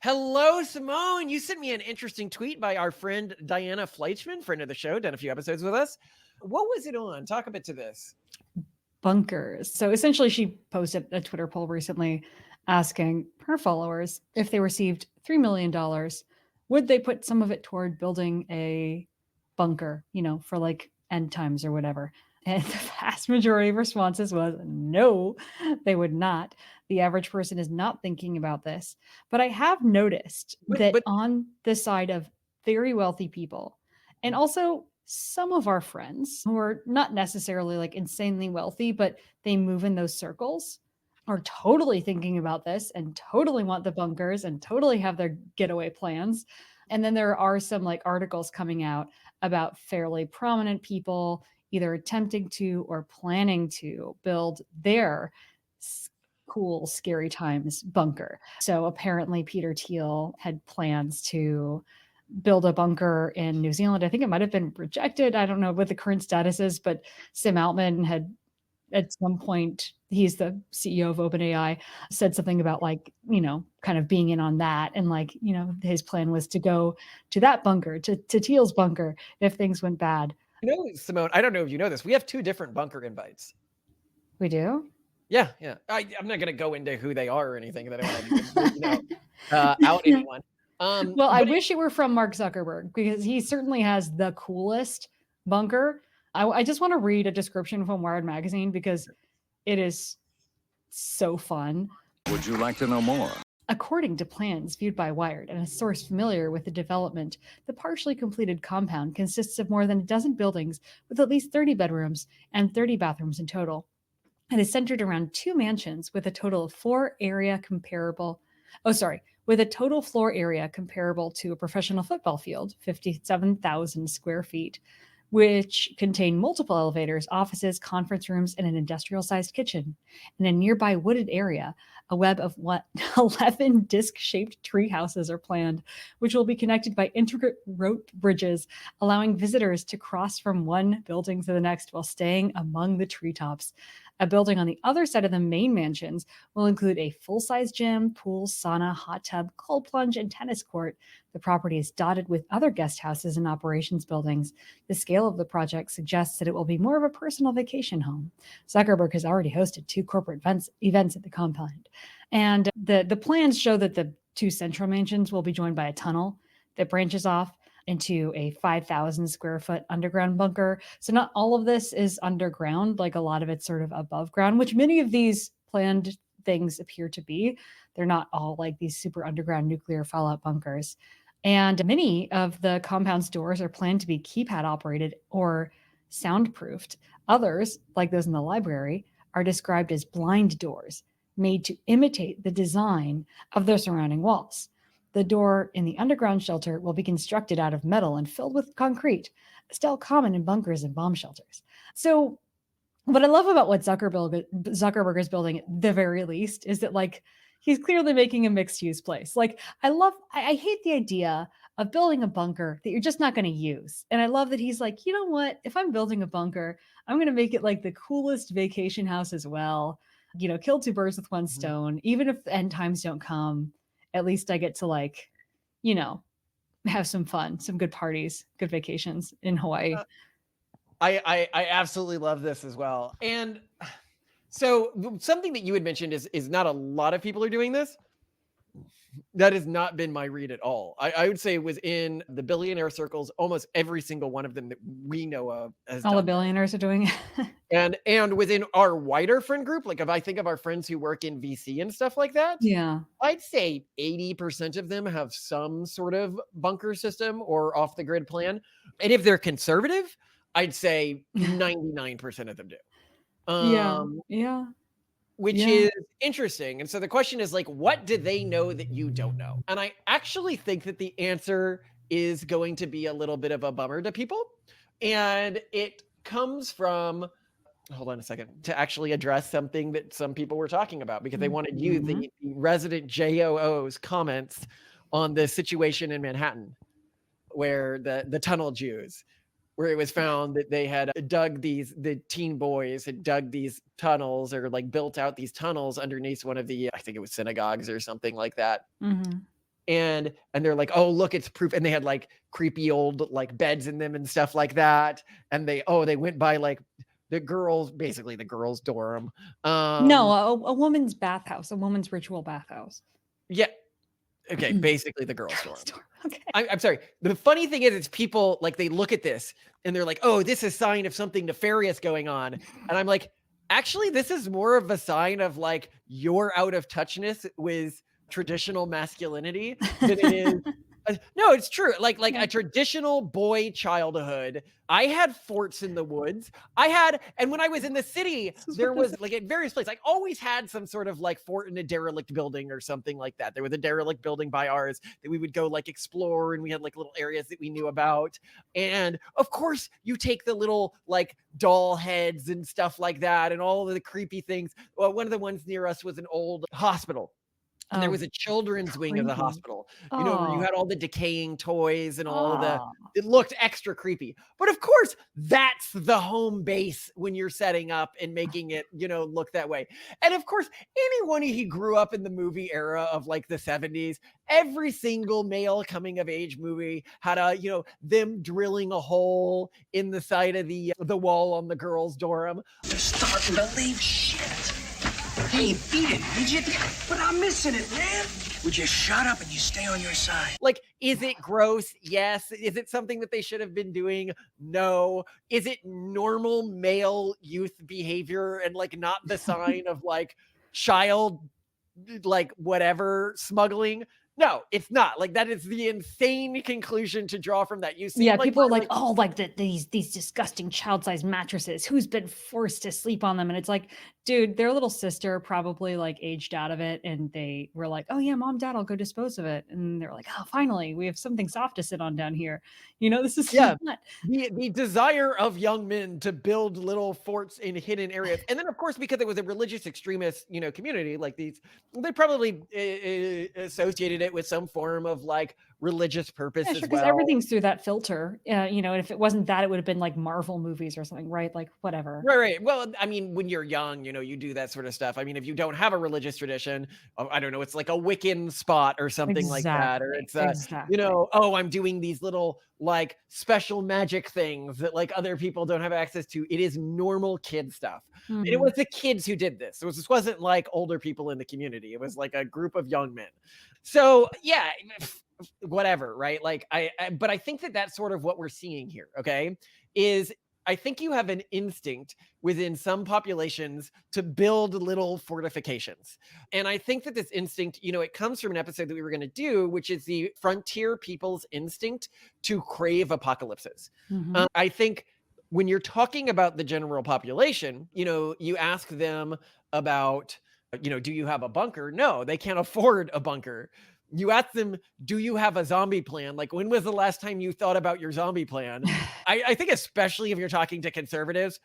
Hello, Simone. You sent me an interesting tweet by our friend Diana Fleischman, friend of the show, done a few episodes with us. What was it on? Talk a bit to this. Bunkers. So essentially, she posted a Twitter poll recently asking her followers if they received $3 million, would they put some of it toward building a bunker, for like end times or whatever? And the vast majority of responses was no, they would not. The average person is not thinking about this. But I have noticed that But on the side of very wealthy people, and also some of our friends who are not necessarily like insanely wealthy, but they move in those circles, are totally thinking about this and totally want the bunkers and totally have their getaway plans. And then there are some like articles coming out about fairly prominent people either attempting to or planning to build their cool, scary times bunker. So apparently, Peter Thiel had plans to build a bunker in New Zealand. I think it might have been rejected. I don't know what the current status is, but Sam Altman had at some point, he's the CEO of OpenAI, said something about like, kind of being in on that. And like, his plan was to go to that bunker, to Thiel's bunker, if things went bad. Simone, I don't know if you know this. We have two different bunker invites. We do? Yeah. I'm not going to go into who they are or anything that I want to, out anyone. Well, I wish it were from Mark Zuckerberg because he certainly has the coolest bunker. I just want to read a description from Wired Magazine because it is so fun. Would you like to know more? According to plans viewed by Wired and a source familiar with the development, the partially completed compound consists of more than a dozen buildings with at least 30 bedrooms and 30 bathrooms in total. It is centered around two mansions with a total of with a total floor area comparable to a professional football field, 57,000 square feet, which contain multiple elevators, offices, conference rooms, and an industrial-sized kitchen. In a nearby wooded area, a web of 11 disc-shaped tree houses are planned, which will be connected by intricate rope bridges, allowing visitors to cross from one building to the next while staying among the treetops. A building on the other side of the main mansions will include a full-size gym, pool, sauna, hot tub, cold plunge, and tennis court. The property is dotted with other guest houses and operations buildings. The scale of the project suggests that it will be more of a personal vacation home. Zuckerberg has already hosted two corporate events at the compound. And the plans show that the two central mansions will be joined by a tunnel that branches off into a 5,000 square foot underground bunker. So not all of this is underground, like a lot of it's sort of above ground, which many of these planned things appear to be. They're not all like these super underground nuclear fallout bunkers. And many of the compound's doors are planned to be keypad operated or soundproofed. Others, like those in the library, are described as blind doors, made to imitate the design of their surrounding walls. The door in the underground shelter will be constructed out of metal and filled with concrete, still common in bunkers and bomb shelters. So, what I love about what Zuckerberg is building at the very least is that like he's clearly making a mixed use place. Like I hate the idea of building a bunker that you're just not going to use. And I love that he's like, you know what? If I'm building a bunker, I'm going to make it like the coolest vacation house as well. Kill two birds with one stone. Even if the end times don't come, at least I get to like, have some fun, some good parties, good vacations in Hawaii. I absolutely love this as well. And so something that you had mentioned is not a lot of people are doing this. That has not been my read at all. I would say it was in the billionaire circles, almost every single one of them that we know of has All the done billionaires are doing it. and within our wider friend group, like if I think of our friends who work in VC and stuff like that, Yeah. I'd say 80% of them have some sort of bunker system or off the grid plan. And if they're conservative, I'd say 99% of them do. Yeah. Yeah. Which Yeah. is interesting. And so the question is like, what do they know that you don't know? And I actually think that the answer is going to be a little bit of a bummer to people. And it comes from, hold on a second, to actually address something that some people were talking about because they wanted you, the resident JOO's comments on the situation in Manhattan where the tunnel Jews, where it was found that they had the teen boys had dug these tunnels or like built out these tunnels underneath one of the, I think it was synagogues or something like that. Mm-hmm. and they're like, oh look, it's proof. And they had like creepy old like beds in them and stuff like that. And they went by like basically the girls dorm. No, um a woman's bathhouse, a woman's ritual bathhouse. yeah, okay, basically the girls dorm. Okay. I'm sorry. The funny thing is, it's people like they look at this and they're like, "Oh, this is a sign of something nefarious going on," and I'm like, actually, this is more of a sign of like your out of touchness with traditional masculinity than it is. No, it's true. Like Yeah. a traditional boy childhood. I had forts in the woods. And when I was in the city, This is there what this was like at various places. I always had some sort of like fort in a derelict building or something like that. There was a derelict building by ours that we would go like explore, and we had like little areas that we knew about. And of course, you take the little like doll heads and stuff like that, and all of the creepy things. Well, one of the ones near us was an old hospital. And there Oh, was a children's wing of the creepy. hospital, where you Oh, had all the decaying toys and all of oh. it looked extra creepy. But of course, that's the home base when you're setting up and making it, look that way. And of course, anyone who grew up in the movie era of like the 70s, every single male coming of age movie had them drilling a hole in the side of the wall on the girls' dorm. They're starting to leave shit. Hey, beat it, midget. But I'm missing it, man. Would you shut up and you stay on your side? Like, is it gross? Yes. Is it something that they should have been doing? No. Is it normal male youth behavior and like not the sign of like child, like whatever smuggling? No, it's not. Like that is the insane conclusion to draw from that. You seem Yeah, like people are we're like, "Oh, like these disgusting child-sized mattresses. Who's been forced to sleep on them?" And it's like, dude, their little sister probably like aged out of it, and they were like, "Oh yeah, mom, dad, I'll go dispose of it." And they're like, "Oh, finally, we have something soft to sit on down here." This is yeah. not. The desire of young men to build little forts in hidden areas. And then of course, because it was a religious extremist, community like these, they probably associated it with some form of like religious purpose Yeah, as sure, because well. everything's through that filter. And if it wasn't that, it would have been like Marvel movies or something, right? Like whatever. Right, right. Well, I mean, when you're young, you do that sort of stuff. I mean, if you don't have a religious tradition, I don't know, it's like a Wiccan spot or something like that, or Exactly. it's Exactly. oh, I'm doing these little like special magic things that like other people don't have access to. It is normal kid stuff. And it Mhm. was the kids who did this. This wasn't like older people in the community. It was like a group of young men. So yeah, whatever, right? Like but I think that that's sort of what we're seeing here. Okay, is I think you have an instinct within some populations to build little fortifications. And I think that this instinct, it comes from an episode that we were going to do, which is the frontier people's instinct to crave apocalypses. Mhm. I think when you're talking about the general population, you ask them about, do you have a bunker? No, they can't afford a bunker. You ask them, do you have a zombie plan? Like, when was the last time you thought about your zombie plan? I think especially if you're talking to conservatives,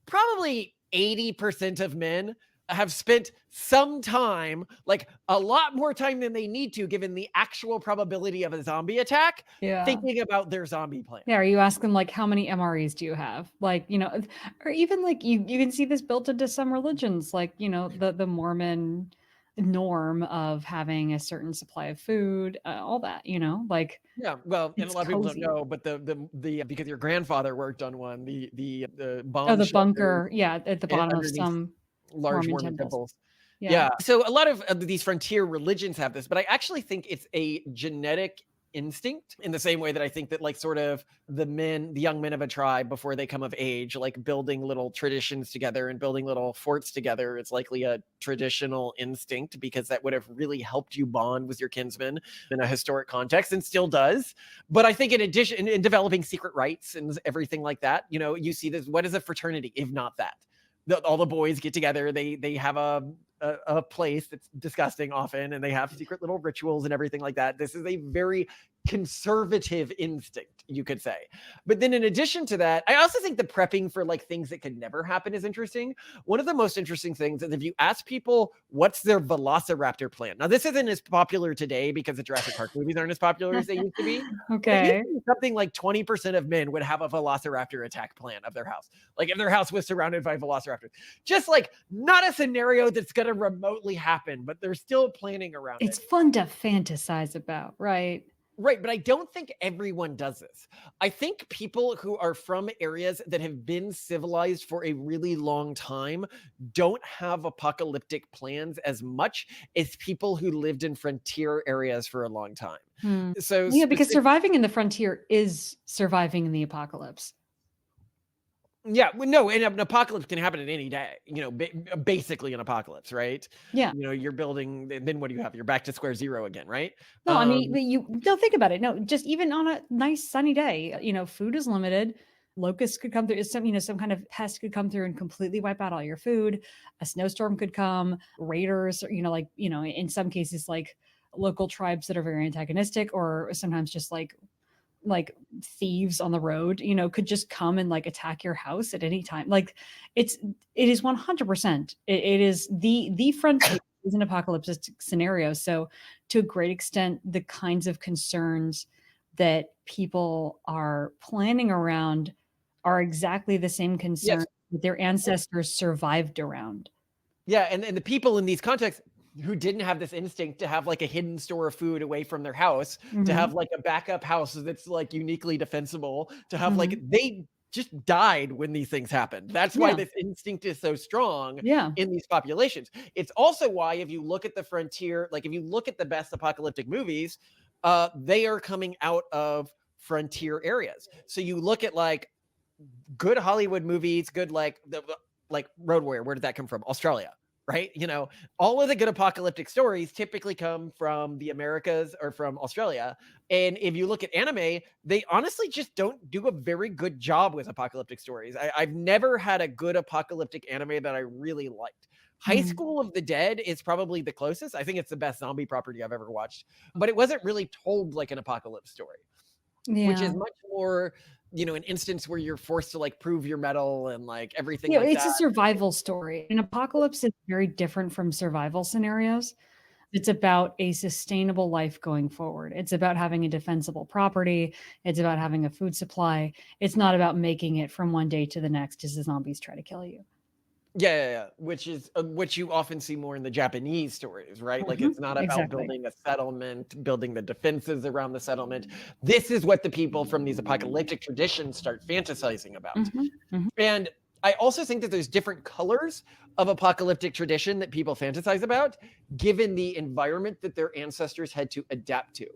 probably 80% of men have spent some time, like a lot more time than they need to, given the actual probability of a zombie attack, Yeah. thinking about their zombie plan. Yeah, or you ask them like, "How many MREs do you have?" Like, or even like you can see this built into some religions, like, the Mormon norm of having a certain supply of food, all that, like Yeah, well, and a it's lot of people don't cozy. know, but the because your grandfather worked on one, the Oh, bomb the shelter bunker, yeah, at the bottom of underneath some large Mormon Mormon temples. temples. Yeah. Yeah. So a lot of these frontier religions have this, but I actually think it's a genetic instinct in the same way that I think that like sort of the young men of a tribe before they come of age, like building little traditions together and building little forts together. It's likely a traditional instinct because that would have really helped you bond with your kinsmen in a historic context and still does. But I think in addition, in developing secret rites and everything like that, you see this, what is a fraternity if not that? All the boys get together. They have a place that's disgusting often, and they have secret little rituals and everything like that. This is a very conservative instinct, you could say. But then in addition to that, I also think the prepping for like things that could never happen is interesting. One of the most interesting things is if you ask people what's their velociraptor plan. Now, this isn't as popular today because the Jurassic Park movies aren't as popular as they used to be. But it used Okay. to be something like 20% of men would have a velociraptor attack plan of their house. Like if their house was surrounded by velociraptors. Just like not a scenario that's going to remotely happen, but they're still planning around It's it. fun to fantasize about, right? Right, but I don't think everyone does this. I think people who are from areas that have been civilized for a really long time don't have apocalyptic plans as much as people who lived in frontier areas for a long time. Hmm. So Yeah, because surviving in the frontier is surviving in the apocalypse. yeah, well, no, and an apocalypse can happen at any day. Basically an apocalypse, right? Yeah. You're building. Then what do you have? You're back to square zero again, right? No, I mean, you don't think about it. No, just even on a nice sunny day, food is limited. Locusts could come through. Some kind of pest could come through and completely wipe out all your food. A snowstorm could come. Raiders, in some cases, like local tribes that are very antagonistic, or sometimes just like thieves on the road, could just come and like attack your house at any time. Like it is 100%. It is the frontier is an apocalyptic scenario. So to a great extent, the kinds of concerns that people are planning around are exactly the same concerns that their ancestors survived around. Yeah, and the people in these contexts who didn't have this instinct to have like a hidden store of food away from their house, to have like a backup house that's like uniquely defensible, to have like they just died when these things happened. That's why this instinct is so strong in these populations. It's also why if you look at the frontier, like if you look at the best apocalyptic movies, they are coming out of frontier areas. So you look at like good Hollywood movies, good like Road Warrior, where did that come from? Australia, right? All of the good apocalyptic stories typically come from the Americas or from Australia. And if you look at anime, they honestly just don't do a very good job with apocalyptic stories. I've never had a good apocalyptic anime that I really liked. High School of the Dead is probably the closest. I think it's the best zombie property I've ever watched, but it wasn't really told like an apocalypse story, which is much more an instance where you're forced to like prove your mettle and like everything like It's that. a survival story. An apocalypse is very different from survival scenarios. It's about a sustainable life going forward. It's about having a defensible property. It's about having a food supply. It's not about making it from one day to the next as the zombies try to kill you. Yeah. Which is which you often see more in the Japanese stories, right? Like it's not about building a settlement, building the defenses around the settlement. This is what the people from these apocalyptic traditions start fantasizing about. And I also think that there's different colors of apocalyptic tradition that people fantasize about, given the environment that their ancestors had to adapt to.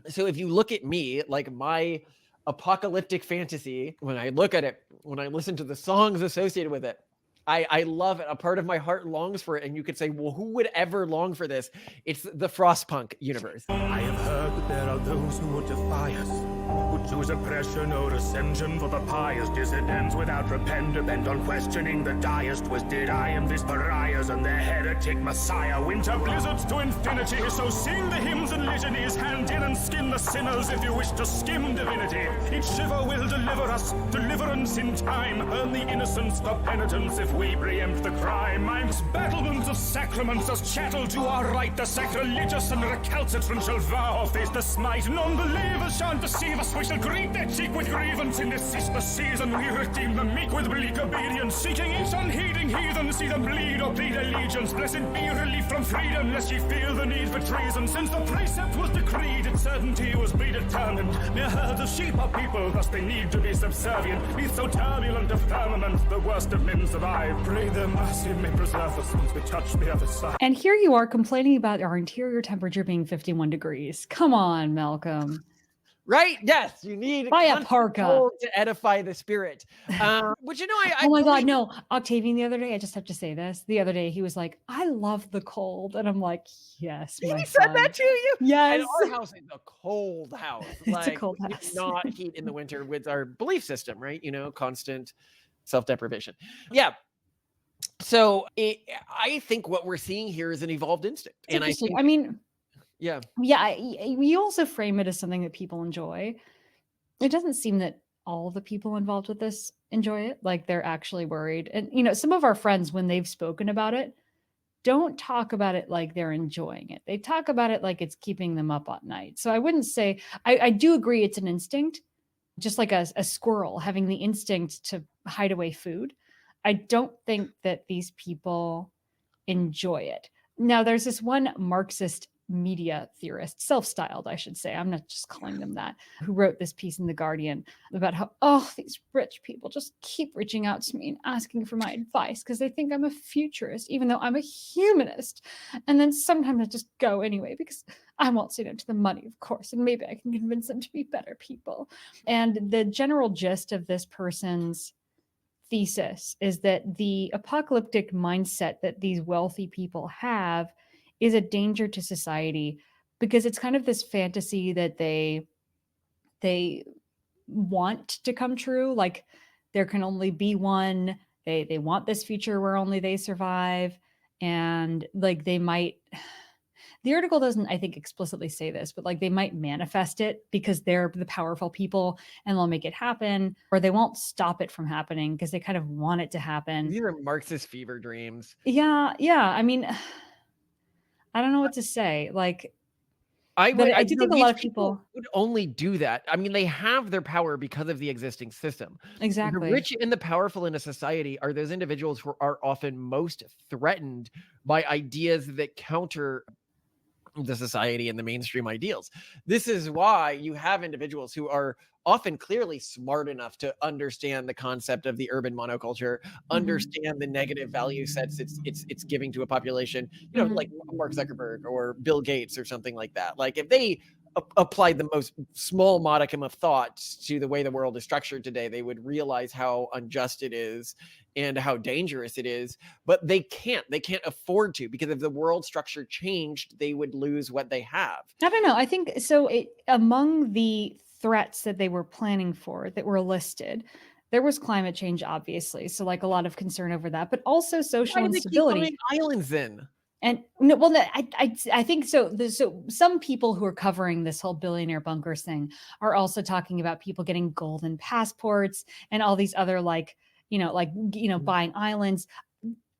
So if you look at me, like my apocalyptic fantasy, when I look at it, when I listen to the songs associated with it, I love it. A part of my heart longs for it. And you could say, well, who would ever long for this? It's the Frostpunk universe. I have heard that there are those who would defy us, who choose oppression or ascension for the pious dissidents without repent or bent on questioning the direst twisted I am this pariahs and their heretic messiah. Winter blizzards to infinity, so sing the hymns and litanies, hand in and skin the sinners if you wish to skim divinity. Each shiver will deliver us, deliverance in time, earn the innocence the penitence if we preempt the crime. Mime's battlements of sacraments as chattel to our right, the sacrilegious and recalcitrant shall vow or face the smite. Non-believers shan't deceive us, we shall greet their cheek with grievance. In this sister season we redeem the meek with bleak obedience, seeking each unheeding heathen, see them bleed or plead allegiance. Blessed be relief from freedom, lest ye feel the need for treason. Since the precept was decreed, its certainty was predetermined. Mere herds of sheep are people, thus they need to be subservient. Beneath so turbulent a firmament, the worst of men survive. Pray their mercy may preserve us once we touch the other side. And here you are complaining about our interior temperature being 51 degrees. Come on, Malcolm. Right? Yes, you need Buy a parka to edify the spirit. Which oh my God, no! Octavian the other day, I just have to say this. The other day, he was like, "I love the cold," and I'm like, "Yes, my he son." said that to you? Yes. And our house is a cold house. It's a cold we house. do not heat in the winter with our belief system, right? Constant self-deprivation. Yeah. So I think what we're seeing here is an evolved instinct. And I think, Yeah. Yeah, we also frame it as something that people enjoy. It doesn't seem that all the people involved with this enjoy it, like, they're actually worried, and, some of our friends, when they've spoken about it, don't talk about it like they're enjoying it. They talk about it like it's keeping them up at night. So I wouldn't say I do agree it's an instinct, just like a squirrel having the instinct to hide away food. I don't think that these people enjoy it. Now, there's this one Marxist media theorist, self-styled, I should say. I'm not just calling them that, who wrote this piece in The Guardian about how, oh, these rich people just keep reaching out to me and asking for my advice because they think I'm a futurist, even though I'm a humanist. And then sometimes I just go anyway because I won't say no to the money, of course, and maybe I can convince them to be better people. And the general gist of this person's thesis is that the apocalyptic mindset that these wealthy people have is a danger to society because it's kind of this fantasy that they want to come true, like there can only be one. They want this future where only they survive, and like they might, the article doesn't, I think, explicitly say this, but like they might manifest it because they're the powerful people and they'll make it happen, or they won't stop it from happening because they kind of want it to happen. These are Marxist fever dreams. Yeah, yeah. I mean, I don't know what to say. Like, I but would, I do think a these lot of people people, would only do that. I mean, they have their power because of the existing system. The exactly. rich and the powerful in a society are those individuals who are often most threatened by ideas that counter the society and the mainstream ideals. This is why you have individuals who are often clearly smart enough to understand the concept of the urban monoculture, Mhm, understand the negative value sets it's giving to a population, mhm. like Mark Zuckerberg or Bill Gates or something like that. Like if they applied the most small modicum of thought to the way the world is structured today, they would realize how unjust it is and how dangerous it is, but they can't afford to, because if the world structure changed, they would lose what they have. I don't know. I think so. Among the threats that they were planning for that were listed, there was climate change, obviously. So, like a lot of concern over that, but also Why social do they keep instability. buying islands then? And no, well, no, I think so. So some people who are covering this whole billionaire bunkers thing are also talking about people getting golden passports and all these other buying islands.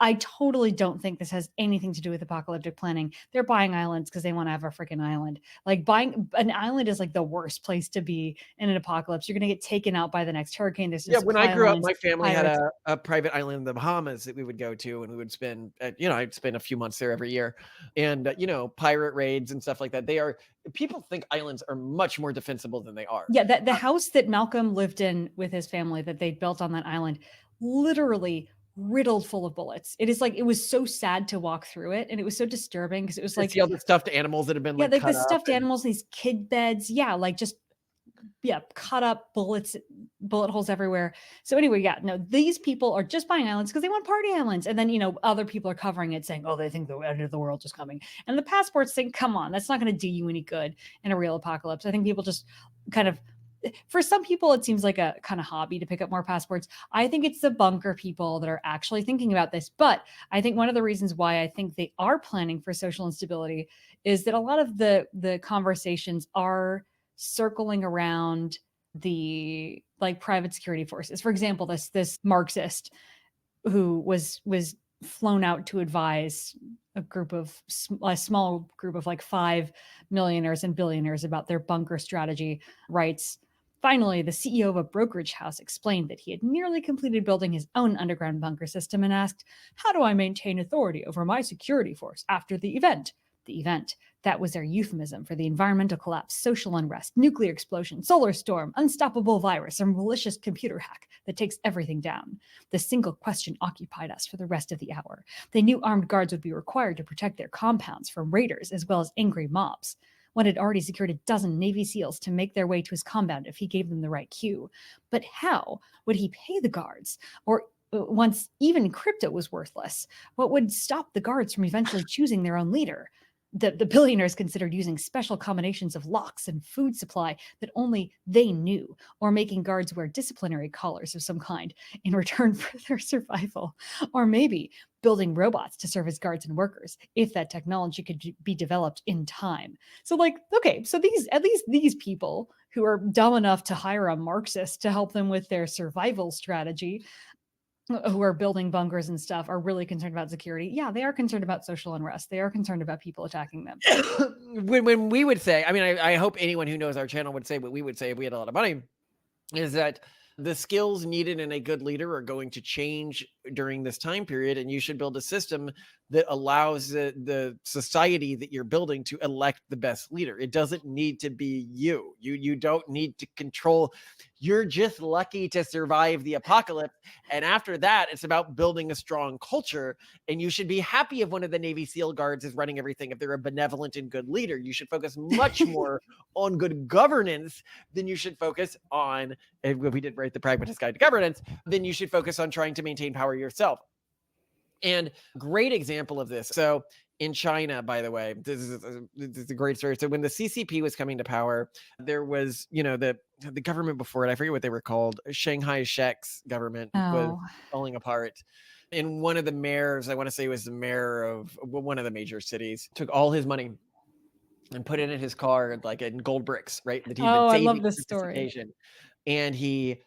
I totally don't think this has anything to do with apocalyptic planning. They're buying islands because they want to have a freaking island. Like buying an island is like the worst place to be in an apocalypse. You're going to get taken out by the next hurricane. There's no Yeah, when I supply grew up, lines, my family had pirates. a private island in the Bahamas that we would go to, and we would spend, I'd spend a few months there every year, and pirate raids and stuff like that. People think islands are much more defensible than they are. Yeah, the house that Malcolm lived in with his family that they built on that island, literally riddled full of bullets. It is like it was so sad to walk through it, and it was so disturbing because it was To like, see all the stuffed animals that have been yeah, like like the cut up, stuffed and animals, these kid beds, yeah, like just yeah, cut up bullets, bullet holes everywhere. So anyway, yeah, no, these people are just buying islands because they want party islands, and then other people are covering it, saying, "Oh, they think the end of the world is coming," and the passports think, "Come on, that's not going to do you any good in a real apocalypse." I think people just kind of for some people, it seems like a kind of hobby to pick up more passports. I think it's the bunker people that are actually thinking about this. But I think one of the reasons why I think they are planning for social instability is that a lot of the conversations are circling around the like private security forces. For example, this Marxist who was flown out to advise a small group of like 5 millionaires and billionaires about their bunker strategy writes, finally the CEO of a brokerage house explained that he had nearly completed building his own underground bunker system and asked, how do I maintain authority over my security force after the event, that was their euphemism for the environmental collapse, social unrest, nuclear explosion, solar storm, unstoppable virus, and malicious computer hack that takes everything down. The single question occupied us for the rest of the hour. They knew armed guards would be required to protect their compounds from raiders as well as angry mobs. One had already secured a dozen Navy SEALs to make their way to his compound if he gave them the right cue. But how would he pay the guards? Or once even crypto was worthless, what would stop the guards from eventually choosing their own leader? the billionaires considered using special combinations of locks and food supply that only they knew, or making guards wear disciplinary collars of some kind in return for their survival, or maybe building robots to serve as guards and workers if that technology could be developed in time. So like, okay, so these people who are dumb enough to hire a Marxist to help them with their survival strategy, who are building bunkers and stuff, are really concerned about security. Yeah, they are concerned about social unrest. They are concerned about people attacking them. when we would say, I mean, I hope anyone who knows our channel would say what we would say if we had a lot of money, is that the skills needed in a good leader are going to change during this time period, and you should build a system that allows the society that you're building to elect the best leader. It doesn't need to be you. You don't need to control. You're just lucky to survive the apocalypse. And after that, it's about building a strong culture. And you should be happy if one of the Navy SEAL guards is running everything, if they're a benevolent and good leader. You should focus much more on good governance than you should focus on, if we did write the Pragmatist Guide to Governance, then you should focus on trying to maintain power yourself. And great example of this. So in China, by the way, this is a great story. So when the CCP was coming to power, there was, the government before it, I forget what they were called, Shanghai Shek's government was falling apart. And one of the mayors, I want to say was the mayor of one of the major cities, took all his money and put it in his car, like in gold bricks, right? That he'd been I saving love this for story. participation. And he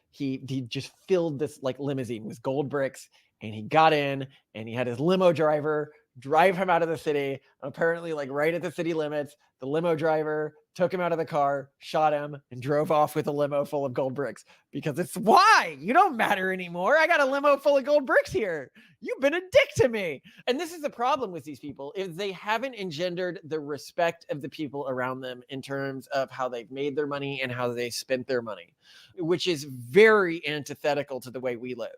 just filled this like limousine with gold bricks, and he got in and he had his limo driver drive him out of the city. Apparently, like right at the city limits, the limo driver took him out of the car, shot him, and drove off with a limo full of gold bricks. Because it's why you don't matter anymore. I got a limo full of gold bricks here. You've been a dick to me. And this is the problem with these people, is they haven't engendered the respect of the people around them in terms of how they've made their money and how they spent their money, which is very antithetical to the way we live.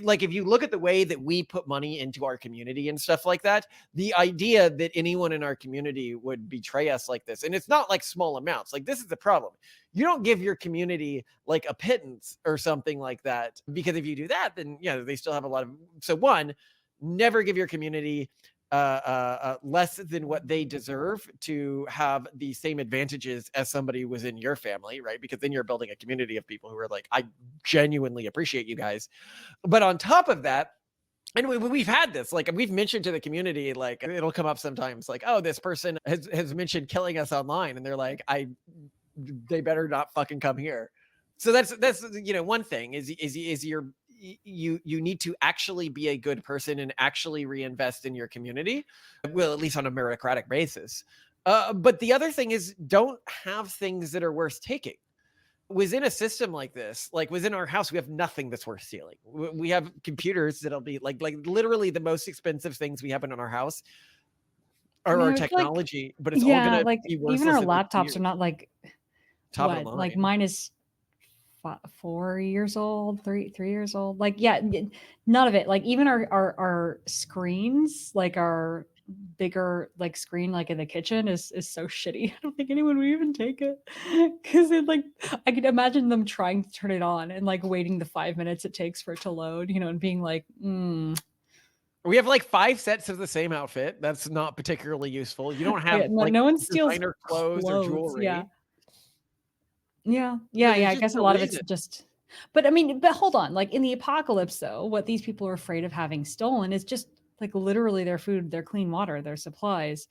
Like if you look at the way that we put money into our community and stuff like that, the idea that anyone in our community would betray us like this, and it's not like small amounts, like this is the problem. You don't give your community like a pittance or something like that, because if you do that, then they still have a lot of. So one, never give your community less than what they deserve to have the same advantages as somebody was in your family, right? Because then you're building a community of people who are like, I genuinely appreciate you guys. But on top of that, and we've had this, like we've mentioned to the community, like it'll come up sometimes, like, oh, this person has mentioned killing us online, and they're like, they better not fucking come here. So that's one thing is you need to actually be a good person and actually reinvest in your community, well, at least on a meritocratic basis. But the other thing is, don't have things that are worth taking. Within a system like this, like within our house, we have nothing that's worth stealing. We have computers that'll be like literally the most expensive things we have in our house are our technology, but it's all gonna be worthless. Even our laptops are not like top of the line. Like mine is 4 years old, 3 years old. Like, none of it. Like even our screens, like our bigger like screen, like in the kitchen is so shitty. I don't think anyone would even take it, because it like I could imagine them trying to turn it on and like waiting the 5 minutes it takes for it to load, and being like, We have like 5 sets of the same outfit. That's not particularly useful. You don't have no one steals designer clothes or jewelry. Yeah. I guess a lot of it's just, but I mean, hold on. Like in the apocalypse though, what these people are afraid of having stolen is just like literally their food, their clean water, their supplies,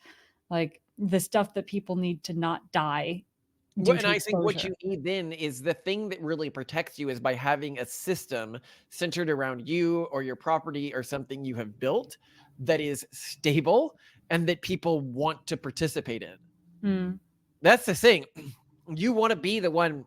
like the stuff that people need to not die. And I think what you need then is the thing that really protects you is by having a system centered around you or your property or something you have built that is stable and that people want to participate in. That's the thing. You want to be the one,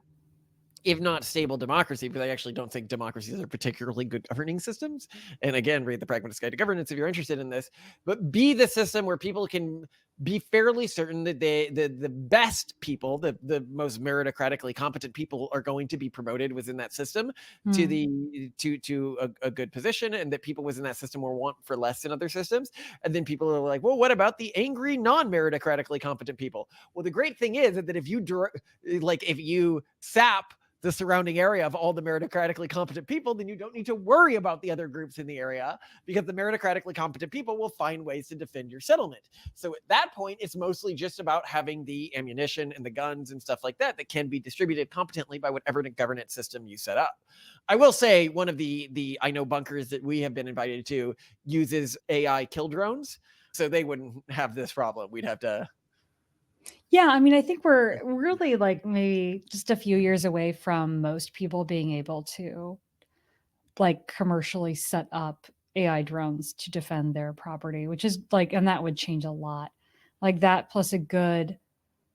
if not stable democracy, because I actually don't think democracies are particularly good governing systems. And again, read the Pragmatist Guide to Governance if you're interested in this. But be the system where people can be fairly certain that the best people, the most meritocratically competent people, are going to be promoted within that system to a good position, and that people within that system will want for less in other systems. And then people are like, well, what about the angry, non-meritocratically competent people? Well, the great thing is that if you sap the surrounding area of all the meritocratically competent people, then you don't need to worry about the other groups in the area, because the meritocratically competent people will find ways to defend your settlement. So at that point, it's mostly just about having the ammunition and the guns and stuff like that can be distributed competently by whatever governance system you set up. I will say one of the I know bunkers that we have been invited to uses AI kill drones, so they wouldn't have this problem. We'd have to. Yeah, I mean, I think we're really like maybe just a few years away from most people being able to like commercially set up AI drones to defend their property, which is like, and that would change a lot. Like that plus a good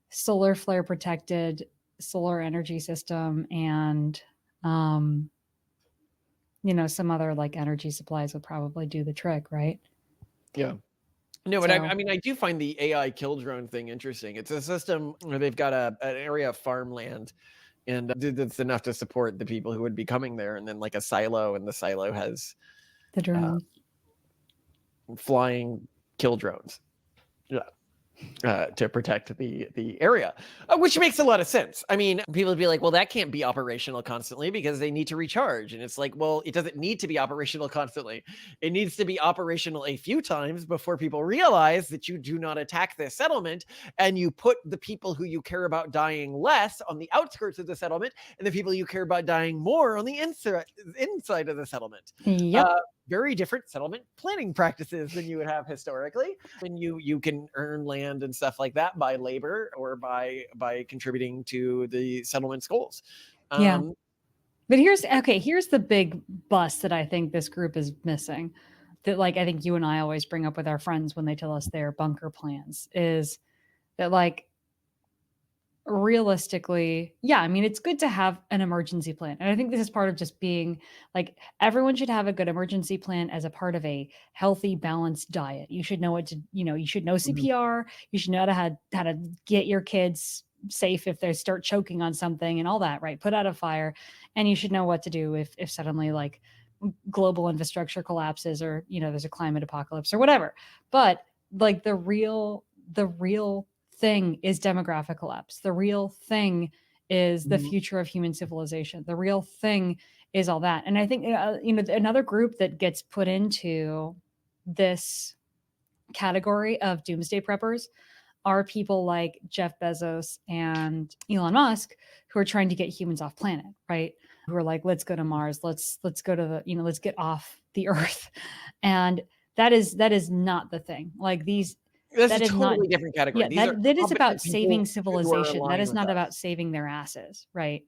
solar flare protected solar energy system and some other like energy supplies would probably do the trick, right? Yeah. No, but So I mean, I do find the AI kill drone thing interesting. It's a system where they've got an area of farmland, and that's enough to support the people who would be coming there, and then like a silo, and the silo has the drone. flying kill drones. Yeah. To protect the area, which makes a lot of sense. I mean, people would be like, well, that can't be operational constantly because they need to recharge. And it's like, well, it doesn't need to be operational constantly. It needs to be operational a few times before people realize that you do not attack this settlement, and you put the people who you care about dying less on the outskirts of the settlement, and the people you care about dying more on the inside of the settlement. Yep. Very different settlement planning practices than you would have historically. And you can earn land and stuff like that by labor or by contributing to the settlement's goals. Yeah. But here's the big bust that I think this group is missing, that like I think you and I always bring up with our friends when they tell us their bunker plans, is that like realistically, yeah, I mean, it's good to have an emergency plan. And I think this is part of just being like, everyone should have a good emergency plan as a part of a healthy, balanced diet. You should know what to, you should know CPR. You should know how to get your kids safe if they start choking on something and all that, right? Put out a fire. And you should know what to do if suddenly like global infrastructure collapses, or, there's a climate apocalypse or whatever. But like the real thing is demographic collapse. The real thing is the future of human civilization. The real thing is all that. And I think, another group that gets put into this category of doomsday preppers are people like Jeff Bezos and Elon Musk, who are trying to get humans off planet, right? Who are like, let's go to Mars. Let's go to the, let's get off the Earth. And that is not the thing. Like that's a totally different category. Yeah, that is about saving civilization. That is not about saving their asses, right?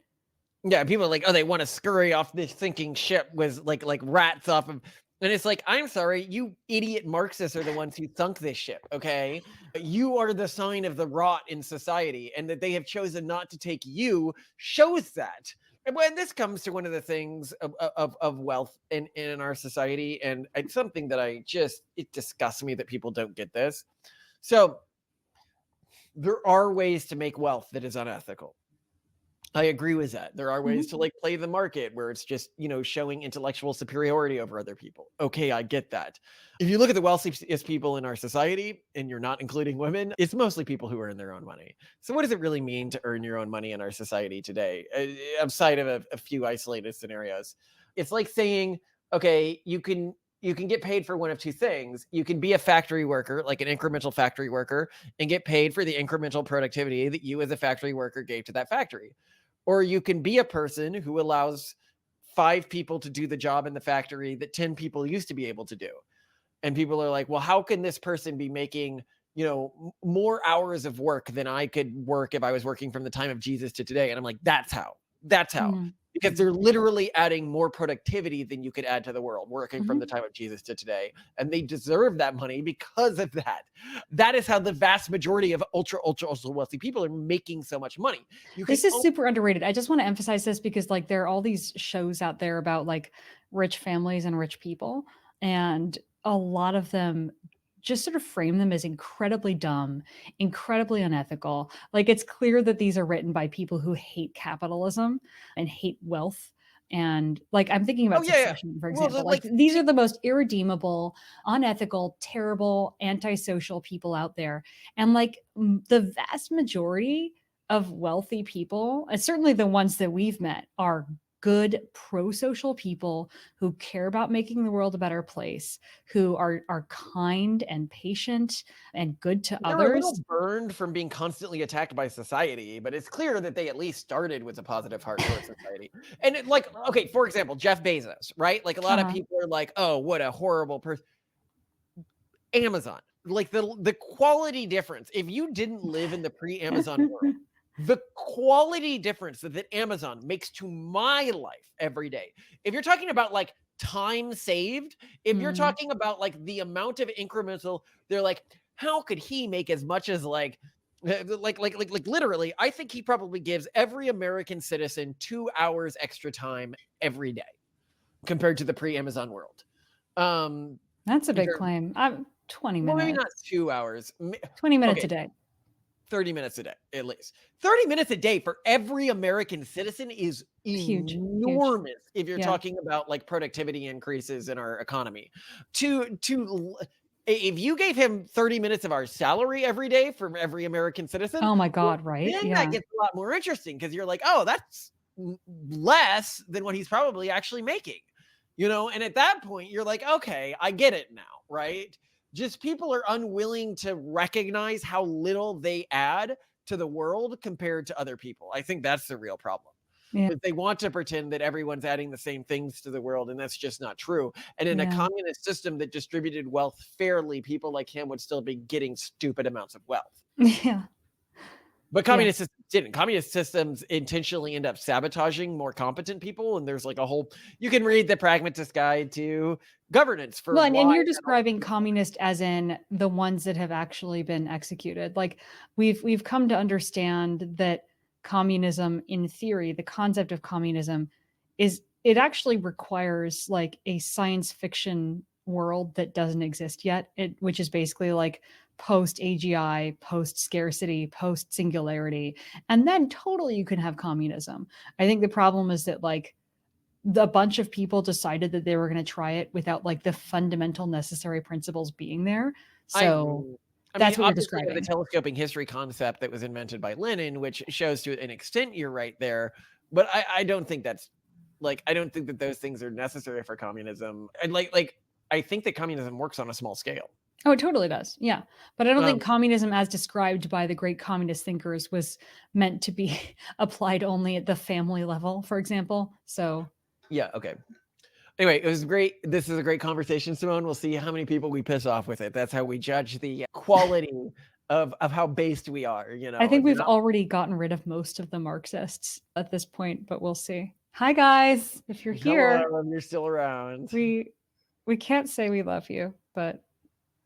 Yeah, people are like, oh, they want to scurry off this sinking ship with like rats off of. And it's like, I'm sorry, you idiot Marxists are the ones who sunk this ship, okay? You are the sign of the rot in society, and that they have chosen not to take you shows that. And when this comes to one of the things of wealth in our society, and it's something that it disgusts me that people don't get this. So there are ways to make wealth that is unethical. I agree with that. There are ways to like play the market where it's just, showing intellectual superiority over other people. Okay, I get that. If you look at the wealthiest people in our society, and you're not including women, it's mostly people who earn their own money. So what does it really mean to earn your own money in our society today, outside of a few isolated scenarios? It's like saying, okay, you can get paid for one of two things. You can be a factory worker, like an incremental factory worker, and get paid for the incremental productivity that you as a factory worker gave to that factory. Or you can be a person who allows 5 people to do the job in the factory that 10 people used to be able to do. And people are like, well, how can this person be making, more hours of work than I could work if I was working from the time of Jesus to today? And I'm like, that's how. Because they're literally adding more productivity than you could add to the world, working from the time of Jesus to today. And they deserve that money because of that. That is how the vast majority of ultra wealthy people are making so much money. This is super underrated. I just want to emphasize this because like there are all these shows out there about like rich families and rich people. And a lot of them just sort of frame them as incredibly dumb, incredibly unethical. Like it's clear that these are written by people who hate capitalism and hate wealth. And like, I'm thinking about Succession, for example. Well, these are the most irredeemable, unethical, terrible, antisocial people out there. And like the vast majority of wealthy people, and certainly the ones that we've met, are good pro-social people who care about making the world a better place, who are kind and patient and good to They were a little others. burned from being constantly attacked by society, but it's clear that they at least started with a positive heart towards society. And it, like, okay, for example, Jeff Bezos, right? Like a lot of Uh-huh. people are like, "Oh, what a horrible person." Amazon, like the quality difference. If you didn't live in the pre-Amazon world, the quality difference that Amazon makes to my life every day. If you're talking about like time saved, if you're Mm. talking about like the amount of incremental, they're like, how could he make as much as like literally, I think he probably gives every American citizen 2 hours extra time every day compared to the pre-Amazon world. Um That's a big there, claim. 20 well, maybe not minutes. 2 hours. 20 minutes Okay, a day. 30 minutes a day, at least. 30 minutes a day for every American citizen is Huge. Huge. enormous if you're Yeah. talking about like productivity increases in our economy. If you gave him 30 minutes of our salary every day for every American citizen, Oh my well, God, right? then that Yeah. gets a lot more interesting because you're like, oh, that's less than what he's probably actually making. And at that point, you're like, okay, I get it now, right? Just people are unwilling to recognize how little they add to the world compared to other people. I think that's the real problem. Yeah. But they want to pretend that everyone's adding the same things to the world, and that's just not true. And in a Yeah. communist system that distributed wealth fairly, people like him would still be getting stupid amounts of wealth. Yeah. But Yeah. communist systems didn't. Communist systems intentionally end up sabotaging more competent people, and there's like a whole. You can read the Pragmatist Guide to Governance for Well, and why. you're describing communist as in the ones that have actually been executed. Like we've come to understand that communism, in theory, the concept of communism is, it actually requires like a science fiction world that doesn't exist yet, which is basically like post AGI, post scarcity, post singularity, and then totally you can have communism. I think the problem is that like a bunch of people decided that they were going to try it without like the fundamental necessary principles being there. I So I mean, that's what you're obviously, you have the describing. telescoping history concept that was invented by Lenin, which shows to an extent you're right there. But I don't think that's I don't think that those things are necessary for communism. And I think that communism works on a small scale. Oh, it totally does. Yeah. But I don't Um, think communism as described by the great communist thinkers was meant to be applied only at the family level, for example. So yeah, okay. Anyway, it was great. This is a great conversation, Simone. We'll see how many people we piss off with it. That's how we judge the quality of how based we are. I think If you're we've not, already gotten rid of most of the Marxists at this point, but we'll see. Hi guys, if you're here, hello, you're still around. we can't say we love you, but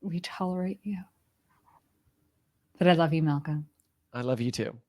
we tolerate you. But I love you, Malcolm. I love you too.